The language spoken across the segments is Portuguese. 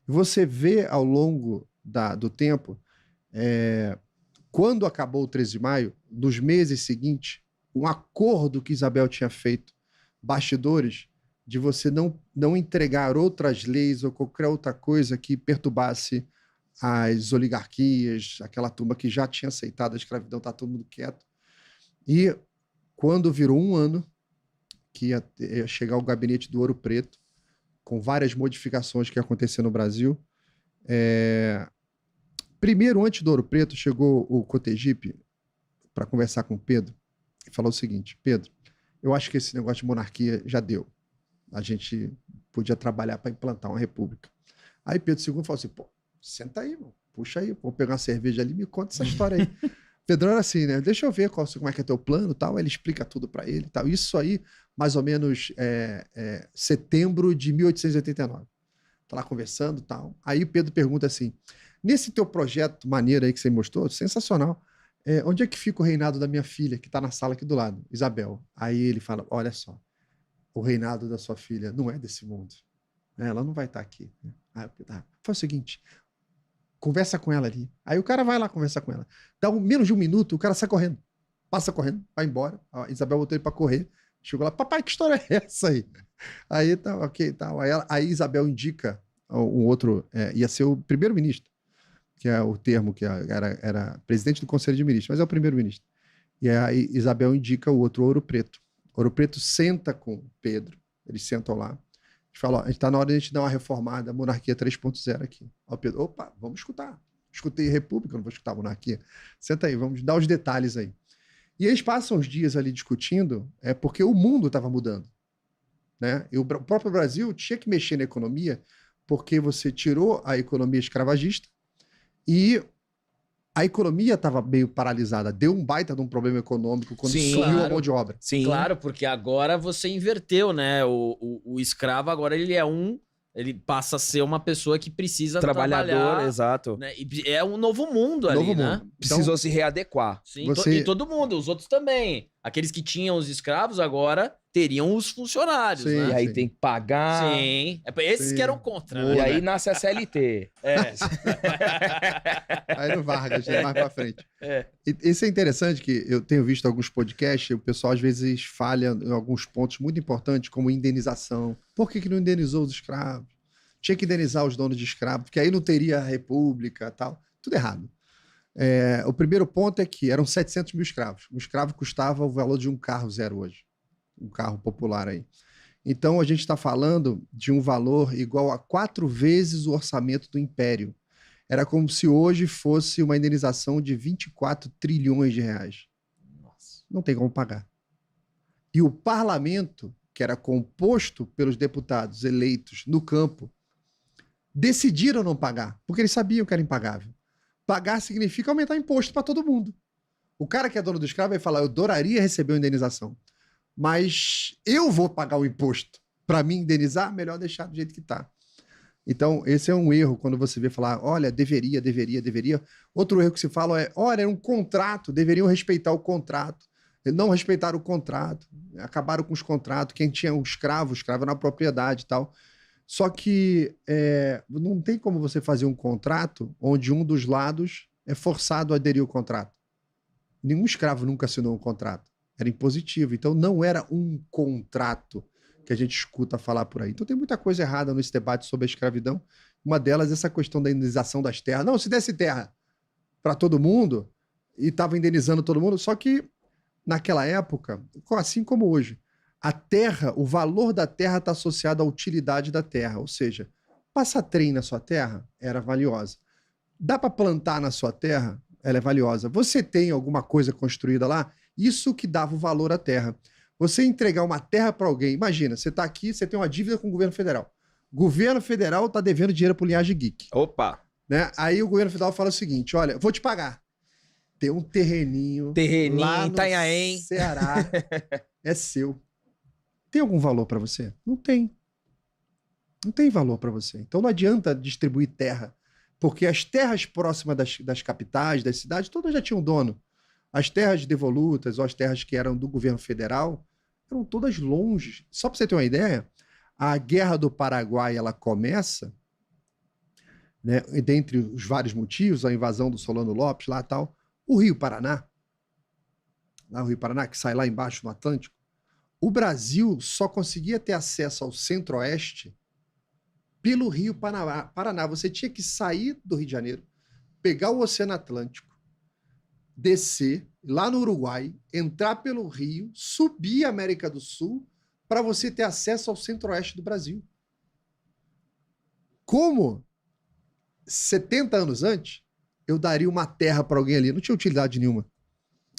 Você vê ao longo do tempo, quando acabou o 13 de maio, nos meses seguintes, um acordo que Isabel tinha feito, bastidores, de você não entregar outras leis ou qualquer outra coisa que perturbasse as oligarquias, aquela turma que já tinha aceitado a escravidão, tá todo mundo quieto. E quando virou um ano, que ia chegar o gabinete do Ouro Preto, com várias modificações que aconteceram no Brasil. Primeiro, antes do Ouro Preto, chegou o Cotegipe para conversar com o Pedro e falou o seguinte: Pedro, eu acho que esse negócio de monarquia já deu. A gente podia trabalhar para implantar uma república. Aí Pedro II falou assim: pô, senta aí, mano, puxa aí, vou pegar uma cerveja ali e me conta essa história aí. Pedro era assim, né? Deixa eu ver como é que é teu plano e tal. Ele explica tudo para ele e tal. Isso aí, mais ou menos, setembro de 1889. Tá lá conversando e tal. Aí Pedro pergunta assim: nesse teu projeto maneiro aí que você mostrou, sensacional, onde é que fica o reinado da minha filha, que tá na sala aqui do lado, Isabel? Aí ele fala: olha só, o reinado da sua filha não é desse mundo. Ela não vai estar aqui. Aí, faz o seguinte, conversa com ela ali. Aí o cara vai lá conversar com ela. Dá menos de um minuto, o cara sai correndo. Passa correndo, vai embora. A Isabel botou ele pra correr. Chegou lá: papai, que história é essa aí? Aí tá, ok, tá. Aí Isabel indica um outro, ia ser o primeiro-ministro, que é o termo que era presidente do Conselho de Ministros, mas é o primeiro-ministro. E aí Isabel indica o outro, Ouro Preto. Ouro Preto senta com Pedro, eles sentam lá. A gente fala: ó, a gente tá na hora de a gente dar uma reformada, a monarquia 3.0 aqui. Ó, Pedro: opa, vamos escutar. Escutei República, não vou escutar a monarquia. Senta aí, vamos dar os detalhes aí. E eles passam os dias ali discutindo, porque o mundo estava mudando. Né? E o próprio Brasil tinha que mexer na economia, porque você tirou a economia escravagista e a economia estava meio paralisada. Deu um baita de um problema econômico quando sumiu a mão de obra. Sim. Claro, porque agora você inverteu, né? O escravo agora ele passa a ser uma pessoa que precisa trabalhar, exato. Né? E é um novo mundo ali, Novo né? mundo. Precisou se readequar. Sim, e todo mundo, os outros também. Aqueles que tinham os escravos agora teriam os funcionários, Sim, né? E aí tem que pagar. Sim. Esses que eram contra, E né? aí nasce a CLT. Aí no Vargas, né? Mais pra frente. Isso é interessante, que eu tenho visto alguns podcasts, o pessoal às vezes falha em alguns pontos muito importantes, como indenização. Por que não indenizou os escravos? Tinha que indenizar os donos de escravos, porque aí não teria a república e tal. Tudo errado. O primeiro ponto é que eram 700 mil escravos. Um escravo custava o valor de um carro zero hoje. Um carro popular aí. Então a gente está falando de um valor igual a 4 vezes o orçamento do Império. Era como se hoje fosse uma indenização de 24 trilhões de reais. Nossa. Não tem como pagar. E o parlamento, que era composto pelos deputados eleitos no campo, decidiram não pagar, porque eles sabiam que era impagável. Pagar significa aumentar imposto para todo mundo. O cara que é dono do escravo vai falar: eu adoraria receber uma indenização, mas eu vou pagar o imposto. Para me indenizar, melhor deixar do jeito que está. Então, esse é um erro quando você vê falar: olha, deveria. Outro erro que se fala é: olha, é um contrato, deveriam respeitar o contrato. Não respeitaram o contrato, acabaram com os contratos. Quem tinha um escravo na propriedade e tal. Só que não tem como você fazer um contrato onde um dos lados é forçado a aderir ao contrato. Nenhum escravo nunca assinou um contrato. Era impositivo. Então não era um contrato que a gente escuta falar por aí. Então tem muita coisa errada nesse debate sobre a escravidão. Uma delas é essa questão da indenização das terras. Não, se desse terra para todo mundo e estava indenizando todo mundo, só que naquela época, assim como hoje, a terra, o valor da terra está associado à utilidade da terra, ou seja, passar trem na sua terra era valiosa. Dá para plantar na sua terra, ela é valiosa. Você tem alguma coisa construída lá, isso que dava o valor à terra. Você entregar uma terra para alguém, imagina, você está aqui, você tem uma dívida com o governo federal. O governo federal está devendo dinheiro para o Linhagem Geek. Opa! Né? Aí o governo federal fala o seguinte: olha, vou te pagar. Tem um terreninho lá no Itanhaém, Ceará, é seu. Tem algum valor para você? Não tem. Não tem valor para você. Então não adianta distribuir terra, porque as terras próximas das capitais, das cidades, todas já tinham dono. As terras devolutas ou as terras que eram do governo federal eram todas longe. Só para você ter uma ideia, a Guerra do Paraguai ela começa né? E dentre os vários motivos, a invasão do Solano Lopes lá e tal, o Rio Paraná, lá o Rio Paraná, que sai lá embaixo no Atlântico, o Brasil só conseguia ter acesso ao centro-oeste pelo Rio Paraná. Você tinha que sair do Rio de Janeiro, pegar o Oceano Atlântico, descer lá no Uruguai, entrar pelo Rio, subir a América do Sul, para você ter acesso ao centro-oeste do Brasil. Como 70 anos antes, eu daria uma terra para alguém ali. Não tinha utilidade nenhuma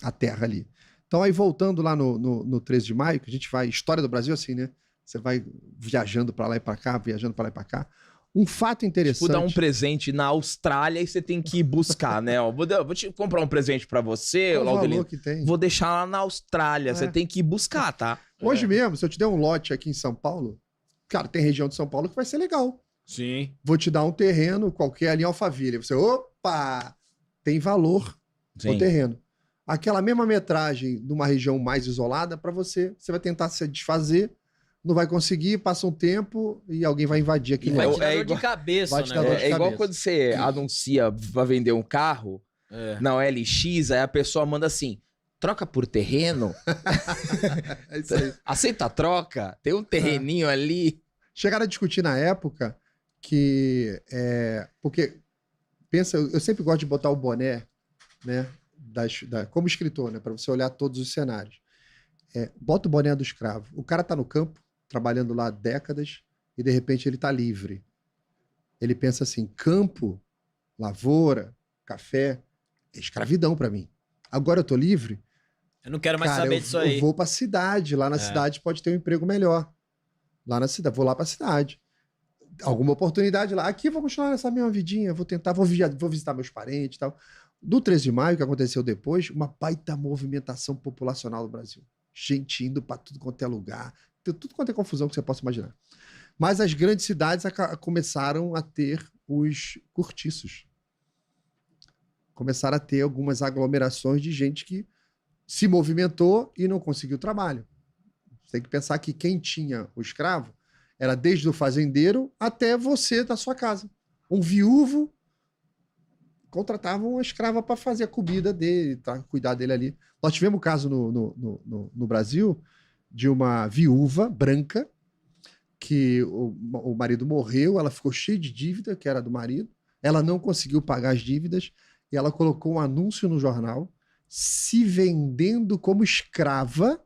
a terra ali. Então, aí voltando lá no 13 de maio, que a gente vai... História do Brasil assim, né? Você vai viajando para lá e para cá, viajando para lá e para cá. Um fato interessante... Tipo, dar um presente na Austrália e você tem que ir buscar, né? Ó, vou te comprar um presente pra você, Qual o Laudelino. valor que tem? Vou deixar lá na Austrália. Você tem que ir buscar, tá? Hoje mesmo, se eu te der um lote aqui em São Paulo, cara, tem região de São Paulo que vai ser legal. Sim. Vou te dar um terreno qualquer ali em Alphaville. Você, opa! Tem valor o terreno. Aquela mesma metragem numa região mais isolada, para você vai tentar se desfazer, não vai conseguir, passa um tempo e alguém vai invadir E aquilo. vai lá. te dar dor igual- de cabeça, vai te né? dar dor velho? de É igual cabeça. quando você anuncia pra vender um carro É. na OLX, aí a pessoa manda assim, troca por terreno? É isso aí. Aceita a troca? Tem um terreninho ali. Chegaram a discutir na época que... porque, pensa, eu sempre gosto de botar o boné, né, como escritor, né, para você olhar todos os cenários. Bota o boné do escravo. O cara tá no campo, trabalhando lá há décadas, e de repente ele tá livre. Ele pensa assim, campo, lavoura, café, é escravidão para mim. Agora eu tô livre, Eu não quero mais cara, saber disso aí. eu vou pra cidade. Lá na cidade pode ter um emprego melhor. Lá na cidade, vou lá pra cidade. Alguma oportunidade lá. Aqui eu vou continuar nessa mesma vidinha, vou tentar, vou visitar meus parentes e tal. Do 13 de maio, que aconteceu depois, uma baita movimentação populacional no Brasil. Gente indo pra tudo quanto é lugar. Tudo quanto é confusão que você possa imaginar. Mas as grandes cidades começaram a ter os cortiços. Começaram a ter algumas aglomerações de gente que se movimentou e não conseguiu trabalho. Você tem que pensar que quem tinha o escravo era desde o fazendeiro até você da sua casa. Um viúvo contratava uma escrava para fazer a comida dele, tá? Cuidar dele ali. Nós tivemos um caso no Brasil de uma viúva branca que o marido morreu, ela ficou cheia de dívida, que era do marido, ela não conseguiu pagar as dívidas e ela colocou um anúncio no jornal se vendendo como escrava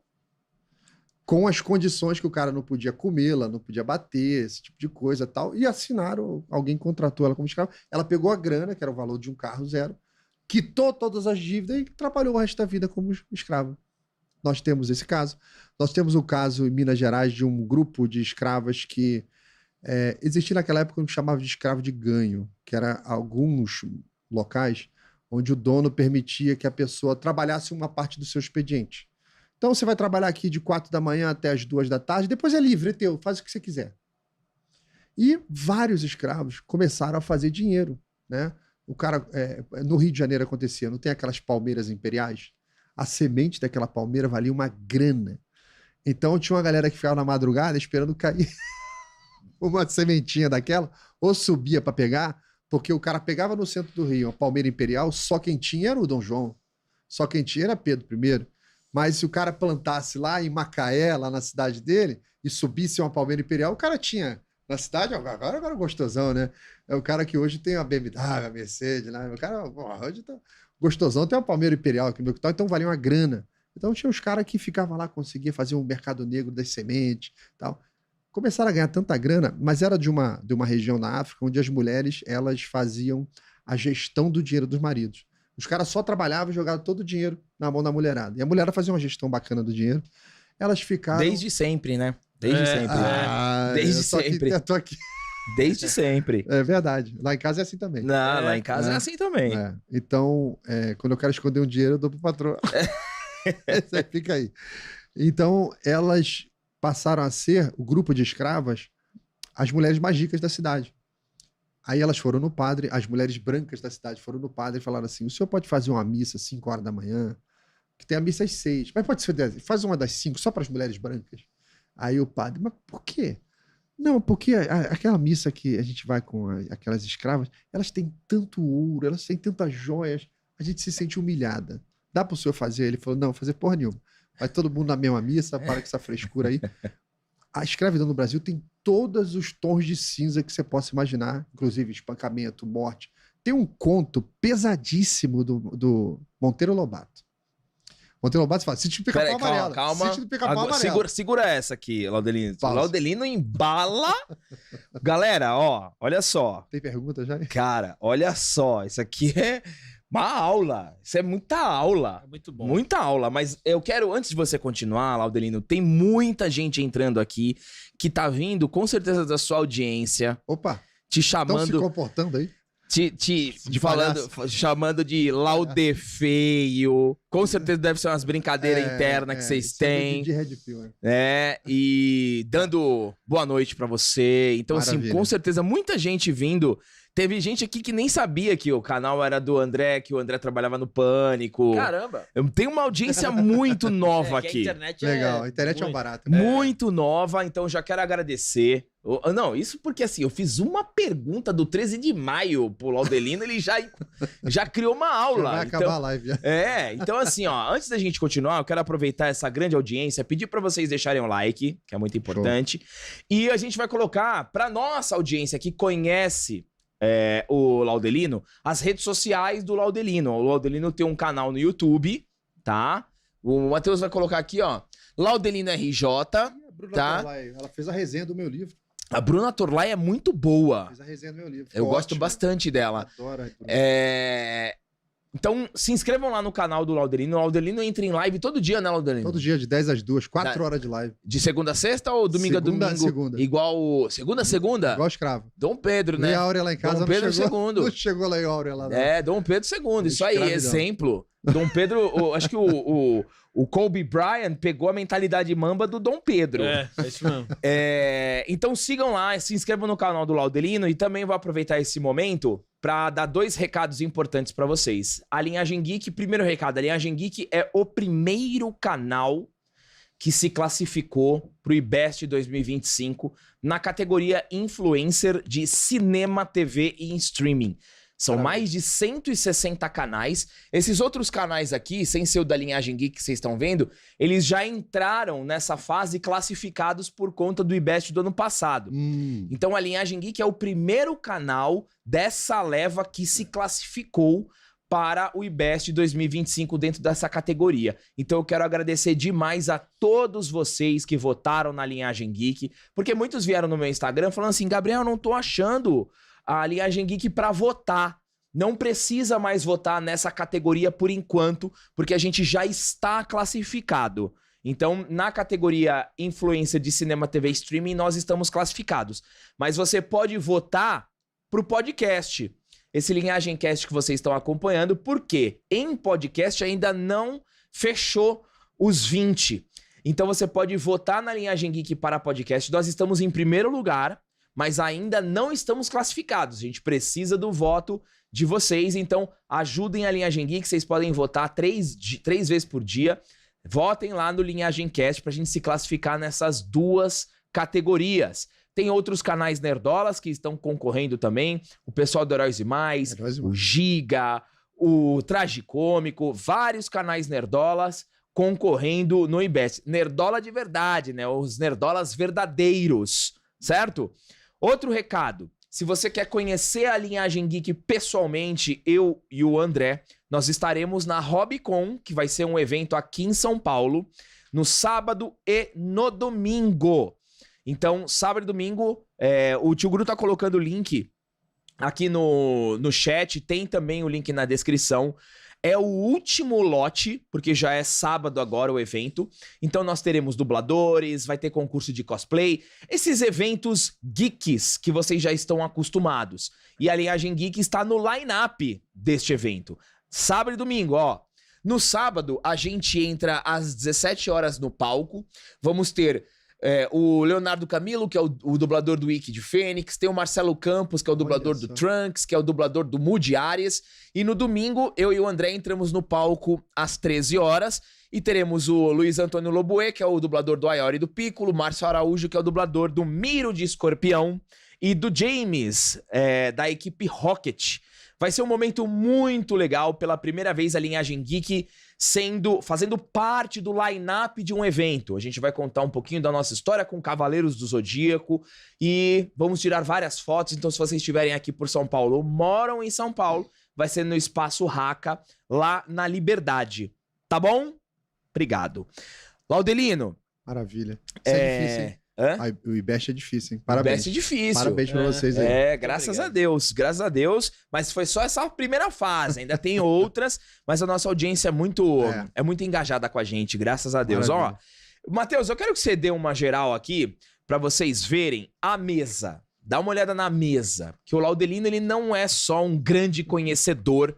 com as condições que o cara não podia comê-la, não podia bater, esse tipo de coisa e tal, e assinaram, alguém contratou ela como escrava, ela pegou a grana, que era o valor de um carro zero, quitou todas as dívidas e trabalhou o resto da vida como escrava. Nós temos esse caso. Nós temos o caso em Minas Gerais de um grupo de escravas que existia naquela época o que chamava de escravo de ganho, que era alguns locais onde o dono permitia que a pessoa trabalhasse uma parte do seu expediente. Então você vai trabalhar aqui de 4 da manhã até as 2 da tarde, depois é livre, é teu, faz o que você quiser. E vários escravos começaram a fazer dinheiro, né? O cara, no Rio de Janeiro acontecia, não tem aquelas palmeiras imperiais? A semente daquela palmeira valia uma grana. Então tinha uma galera que ficava na madrugada esperando cair uma sementinha daquela, ou subia para pegar, porque o cara pegava no centro do Rio uma palmeira imperial, só quem tinha era o Dom João, só quem tinha era Pedro I. Mas se o cara plantasse lá em Macaé, lá na cidade dele, e subisse uma palmeira imperial, o cara tinha na cidade, agora é gostosão, né? É o cara que hoje tem uma BMW, a Mercedes, né? O cara, hoje tá gostosão, tem uma palmeira imperial aqui no tal, então valia uma grana. Então tinha os caras que ficavam lá, conseguiam fazer um mercado negro das sementes e tal. Começaram a ganhar tanta grana, mas era de uma região na África onde as mulheres, elas faziam a gestão do dinheiro dos maridos. Os caras só trabalhavam e jogavam todo o dinheiro na mão da mulherada. E a mulherada fazia uma gestão bacana do dinheiro. Elas ficaram... Desde sempre, né? Desde sempre. Desde sempre. Eu tô aqui. Desde sempre. É verdade. Lá em casa é assim também. Não, lá em casa é assim também. Então, quando eu quero esconder um dinheiro, eu dou pro patrão. Fica aí. Então, elas passaram a ser, o grupo de escravas, as mulheres mais ricas da cidade. Aí elas foram no padre, as mulheres brancas da cidade foram no padre e falaram assim, o senhor pode fazer uma missa às 5 horas da manhã, que tem a missa às 6, mas pode ser 10, faz uma das 5 só para as mulheres brancas. Aí o padre, mas por quê? Não, porque aquela missa que a gente vai com aquelas escravas, elas têm tanto ouro, elas têm tantas joias, a gente se sente humilhada. Dá pro senhor fazer? Ele falou, não, fazer porra nenhuma. Vai todo mundo na mesma missa, para com essa frescura aí. A escravidão no Brasil tem todos os tons de cinza que você possa imaginar, inclusive espancamento, morte. Tem um conto pesadíssimo do Monteiro Lobato. Monteiro Lobato fala, sítio do Pica-Pau Amarelo. Calma. Sítio do Pica-Pau Amarelo. Segura essa aqui, Laudelino. Pausa. Laudelino embala. Galera, ó, olha só. Tem pergunta já? Cara, olha só. Isso aqui é uma aula. Isso é muita aula. É muito bom. Muita aula. Mas eu quero, antes de você continuar, Laudelino, tem muita gente entrando aqui que tá vindo, com certeza, da sua audiência, Opa, te estão se chamando... comportando aí? De Chamando de laudefeio. Com certeza deve ser umas brincadeiras internas que vocês isso é têm. de Red Pill, né? E dando boa noite pra você. Então, assim, Maravilha. com certeza, muita gente vindo. Teve gente aqui que nem sabia que o canal era do André, que o André trabalhava no Pânico. Caramba. Tem uma audiência muito nova Que a aqui. internet Legal, a internet é um muito- barato. Muito nova, então já quero agradecer. Não, isso porque assim, eu fiz uma pergunta do 13 de maio pro Laudelino, ele já criou uma aula. Vai acabar a live já. Então assim, ó, antes da gente continuar, eu quero aproveitar essa grande audiência, pedir pra vocês deixarem um like, que é muito importante, e a gente vai colocar pra nossa audiência que conhece o Laudelino, as redes sociais do Laudelino. O Laudelino tem um canal no YouTube, tá? O Matheus vai colocar aqui, ó, Laudelino RJ. A Bruna Tá. Torlai, ela fez a resenha do meu livro. A Bruna Torlai é muito boa. Fez a resenha do meu livro. Eu Ficou gosto ótimo. bastante dela. Adoro a Bruna. Então, se inscrevam lá no canal do Laudelino. O Laudelino entra em live todo dia, né, Laudelino? Todo dia, de 10 às 2, 4 horas de live. De segunda a sexta ou domingo Segunda a a domingo? segunda. Igual. Segunda a segunda? Igual escravo. Dom Pedro, né? E a Áurea lá em casa Dom Pedro não chegou. II. Não chegou lá a Áurea lá. Não. Dom Pedro II. Isso aí, Escravidão. exemplo. Dom Pedro, acho que o Kobe Bryant pegou a mentalidade mamba do Dom Pedro. É isso mesmo. Então sigam lá, se inscrevam no canal do Laudelino e também vou aproveitar esse momento para dar 2 recados importantes para vocês. A Linhagem Geek, primeiro recado, a Linhagem Geek é o primeiro canal que se classificou para o IBEST 2025 na categoria Influencer de Cinema, TV e Streaming. São mais de 160 canais. Esses outros canais aqui, sem ser o da Linhagem Geek que vocês estão vendo, eles já entraram nessa fase classificados por conta do IBEST do ano passado. Então a Linhagem Geek é o primeiro canal dessa leva que se classificou para o IBEST 2025 dentro dessa categoria. Então eu quero agradecer demais a todos vocês que votaram na Linhagem Geek, porque muitos vieram no meu Instagram falando assim, Gabriel, eu não tô achando a Linhagem Geek para votar. Não precisa mais votar nessa categoria por enquanto, porque a gente já está classificado. Então, na categoria Influencer de Cinema, TV e Streaming, nós estamos classificados. Mas você pode votar pro podcast. Esse Linhagem Cast que vocês estão acompanhando, porque em podcast ainda não fechou os 20. Então você pode votar na Linhagem Geek para podcast. Nós estamos em primeiro lugar, mas ainda não estamos classificados. A gente precisa do voto de vocês, então ajudem a Linhagem Geek. Vocês podem votar 3 vezes por dia. Votem lá no Linhagem Cast pra gente se classificar nessas 2 categorias. Tem outros canais nerdolas que estão concorrendo também. O pessoal do Heróis e Mais, o Giga, o Tragicômico, vários canais nerdolas concorrendo no IBEST. Nerdola de verdade, né? Os nerdolas verdadeiros, certo? Outro recado, se você quer conhecer a Linhagem Geek pessoalmente, eu e o André, nós estaremos na Hobbycon, que vai ser um evento aqui em São Paulo, no sábado e no domingo. Então, sábado e domingo, o Tio Gru tá colocando o link aqui no chat, tem também o link na descrição. É o último lote, porque já é sábado agora o evento. Então nós teremos dubladores, vai ter concurso de cosplay, esses eventos geeks que vocês já estão acostumados. E a Linhagem Geek está no line-up deste evento. Sábado e domingo, ó. No sábado, a gente entra às 17 horas no palco. Vamos ter o Leonardo Camilo, que é o dublador do Wiki de Fênix, tem o Marcelo Campos, que é o dublador do Trunks, que é o dublador do Moody Arias, e no domingo eu e o André entramos no palco às 13 horas E teremos o Luiz Antônio Lobuê, que é o dublador do Aiori e do Piccolo, Márcio Araújo, que é o dublador do Miro de Escorpião, e do James, da equipe Rocket. Vai ser um momento muito legal, pela primeira vez a Linhagem Geek fazendo parte do line-up de um evento. A gente vai contar um pouquinho da nossa história com Cavaleiros do Zodíaco e vamos tirar várias fotos. Então, se vocês estiverem aqui por São Paulo ou moram em São Paulo, vai ser no Espaço Raca, lá na Liberdade. Tá bom? Obrigado. Laudelino. Maravilha. Isso é difícil, hein? O IBEST é difícil, hein? Parabéns. O IBEST é difícil. Parabéns pra vocês aí. Graças a Deus, graças a Deus. Mas foi só essa primeira fase, ainda tem outras, mas a nossa audiência é muito engajada com a gente, graças a Deus. Maravilha. Ó, Matheus, eu quero que você dê uma geral aqui pra vocês verem a mesa. Dá uma olhada na mesa, que o Laudelino ele não é só um grande conhecedor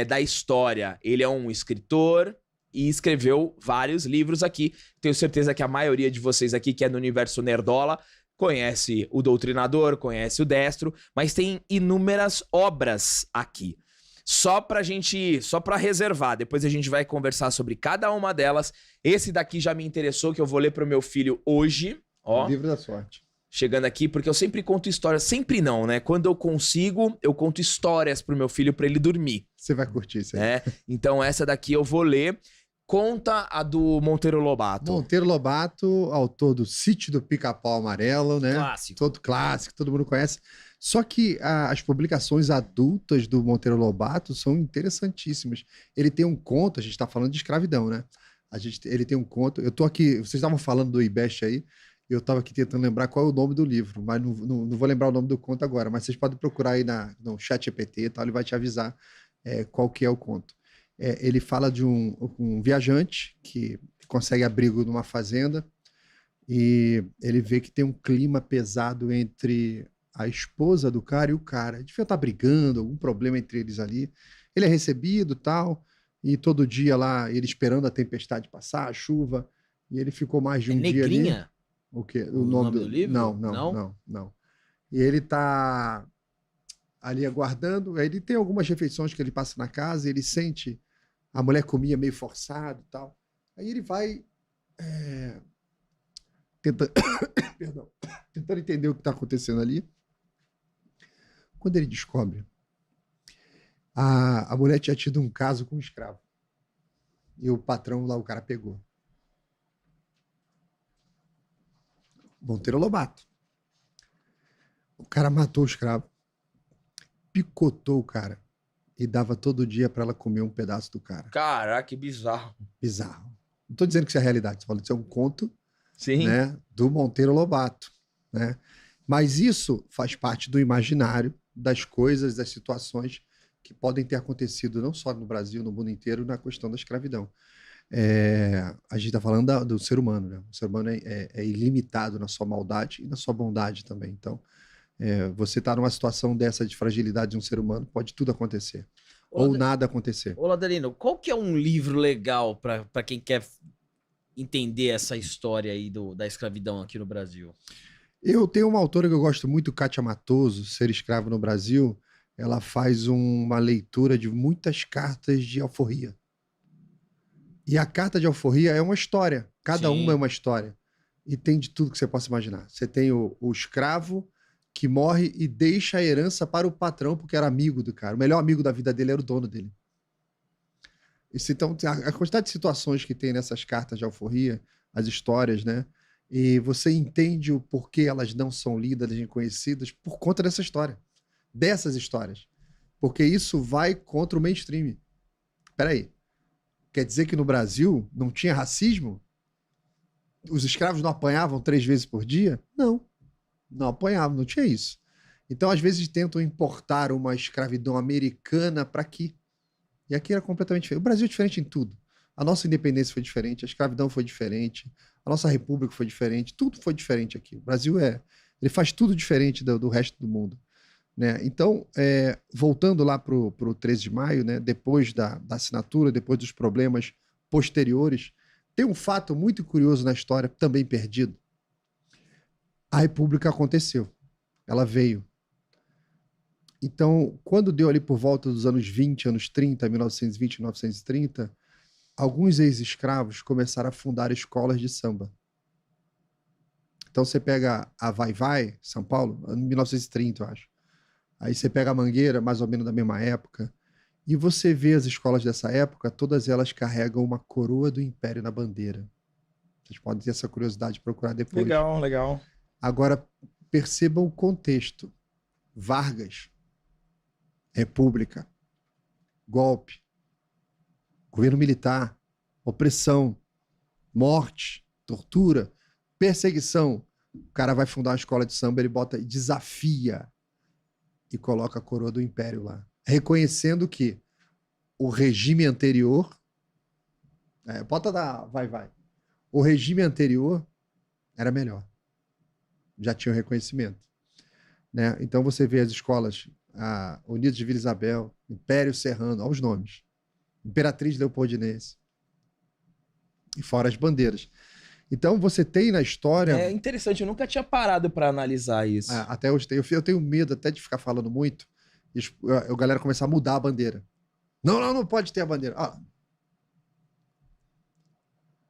da história, ele é um escritor e escreveu vários livros aqui. Tenho certeza que a maioria de vocês aqui, que é no universo nerdola, conhece o Doutrinador, conhece o Destro, mas tem inúmeras obras aqui. Só pra reservar, depois a gente vai conversar sobre cada uma delas. Esse daqui já me interessou, que eu vou ler pro meu filho hoje, ó. O livro da sorte. Chegando aqui, porque eu sempre conto histórias, sempre não, né? Quando eu consigo, eu conto histórias pro meu filho pra ele dormir. Você vai curtir isso aí. Então essa daqui eu vou ler. Conta a do Monteiro Lobato. Monteiro Lobato, autor do Sítio do Pica-Pau Amarelo, né? Clássico. Todo clássico, todo mundo conhece. Só que as publicações adultas do Monteiro Lobato são interessantíssimas. Ele tem um conto, a gente está falando de escravidão, né? Ele tem um conto. Eu tô aqui, vocês estavam falando do IBEST aí, eu estava aqui tentando lembrar qual é o nome do livro, mas não vou lembrar o nome do conto agora, mas vocês podem procurar aí no chat GPT e tal, ele vai te avisar qual que é o conto. Ele fala de um viajante que consegue abrigo numa fazenda e ele vê que tem um clima pesado entre a esposa do cara e o cara. Devia estar brigando, algum problema entre eles ali. Ele é recebido tal, e todo dia lá, ele esperando a tempestade passar, a chuva, e ele ficou mais de um dia ali. Negrinha? O quê? O nome do livro? Não. E ele tá ali aguardando, aí ele tem algumas refeições que ele passa na casa, e ele sente a mulher comia meio forçado e tal. Aí ele vai tentando entender o que está acontecendo ali. Quando ele descobre, a mulher tinha tido um caso com um escravo. E o patrão lá, o cara pegou. Monteiro Lobato. O cara matou o escravo, picotou o cara e dava todo dia para ela comer um pedaço do cara. Caraca, que bizarro. Bizarro. Não estou dizendo que isso é realidade, estou falando que isso é um conto, Sim. né, do Monteiro Lobato, né? Mas isso faz parte do imaginário das coisas, das situações que podem ter acontecido não só no Brasil, no mundo inteiro, na questão da escravidão. A gente está falando do ser humano, né? O ser humano é ilimitado na sua maldade e na sua bondade também. Então, você está numa situação dessa de fragilidade de um ser humano, pode tudo acontecer. Ou nada acontecer. Ô, Laudelino, qual que é um livro legal para quem quer entender essa história aí da escravidão aqui no Brasil? Eu tenho uma autora que eu gosto muito, Kátia Matoso, Ser Escravo no Brasil. Ela faz uma leitura de muitas cartas de alforria. E a carta de alforria é uma história. Cada uma é uma história. E tem de tudo que você possa imaginar. Você tem o escravo que morre e deixa a herança para o patrão, porque era amigo do cara. O melhor amigo da vida dele era o dono dele. Então, a quantidade de situações que tem nessas cartas de alforria, as histórias, né? E você entende o porquê elas não são lidas nem conhecidas por conta dessa história. Dessas histórias. Porque isso vai contra o mainstream. Peraí. Quer dizer que no Brasil não tinha racismo? Os escravos não apanhavam 3 vezes por dia? Não. Não apanhavam, não tinha isso. Então, às vezes, tentam importar uma escravidão americana para aqui. E aqui era completamente diferente. O Brasil é diferente em tudo. A nossa independência foi diferente, a escravidão foi diferente, a nossa república foi diferente, tudo foi diferente aqui. O Brasil ele faz tudo diferente do resto do mundo. Né? Então, voltando lá para o 13 de maio, né, depois da assinatura, depois dos problemas posteriores, tem um fato muito curioso na história, também perdido. A República aconteceu. Ela veio. Então, quando deu ali por volta dos anos 20, anos 30, 1920, 1930, alguns ex-escravos começaram a fundar escolas de samba. Então você pega a Vai Vai, São Paulo, em 1930, eu acho. Aí você pega a Mangueira, mais ou menos da mesma época, e você vê as escolas dessa época, todas elas carregam uma coroa do Império na bandeira. Vocês podem ter essa curiosidade de procurar depois. Legal, legal. Agora, percebam o contexto. Vargas, República, golpe, governo militar, opressão, morte, tortura, perseguição. O cara vai fundar uma escola de samba, ele bota, desafia e coloca a coroa do Império lá. Reconhecendo que o regime anterior... bota da vai. O regime anterior era melhor. Já tinha o reconhecimento. Né? Então você vê as escolas Unidos de Vila Isabel, Império Serrano, olha os nomes. Imperatriz Leopoldinense. E fora as bandeiras. Então você tem na história... É interessante, eu nunca tinha parado para analisar isso. Até hoje eu tenho medo até de ficar falando muito e a galera começar a mudar a bandeira. Não pode ter a bandeira.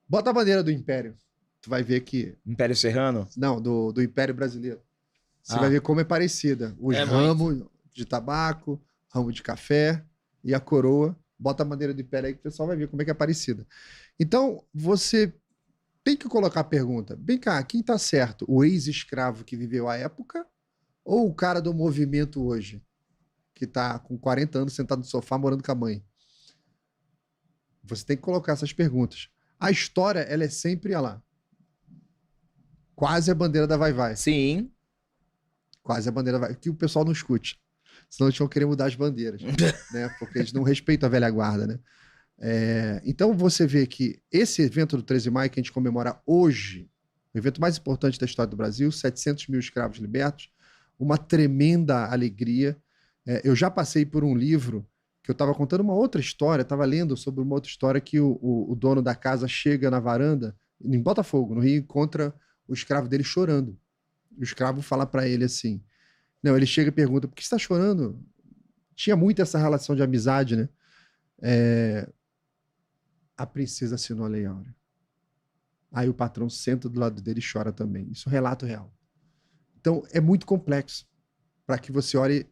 Bota a bandeira do Império. Tu vai ver que... Império Serrano? Não, do Império Brasileiro. Você vai ver como é parecida. Os ramos de tabaco, ramo de café e a coroa. Bota a bandeira do Império aí que o pessoal vai ver como é que é parecida. Então, você tem que colocar a pergunta. Vem cá, quem tá certo? O ex-escravo que viveu a época ou o cara do movimento hoje? Que tá com 40 anos sentado no sofá morando com a mãe? Você tem que colocar essas perguntas. A história, ela é sempre, olha lá, quase a bandeira da Vai Vai. Sim. Quase a bandeira da Vai Vai. Que o pessoal não escute. Senão eles vão querer mudar as bandeiras. Né? Porque eles não respeitam a velha guarda, né? Então você vê que esse evento do 13 de maio que a gente comemora hoje, o evento mais importante da história do Brasil, 700 mil escravos libertos, uma tremenda alegria. Eu já passei por um livro que eu estava contando uma outra história, estava lendo sobre uma outra história que o dono da casa chega na varanda, em Botafogo, no Rio, e encontra o escravo dele chorando. O escravo fala para ele assim, não, ele chega e pergunta, por que você está chorando? Tinha muito essa relação de amizade, né? A princesa assinou a Lei Áurea. Aí o patrão senta do lado dele e chora também. Isso é um relato real. Então, é muito complexo para que você olhe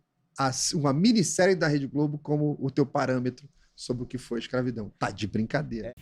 uma minissérie da Rede Globo como o teu parâmetro sobre o que foi a escravidão. Tá de brincadeira.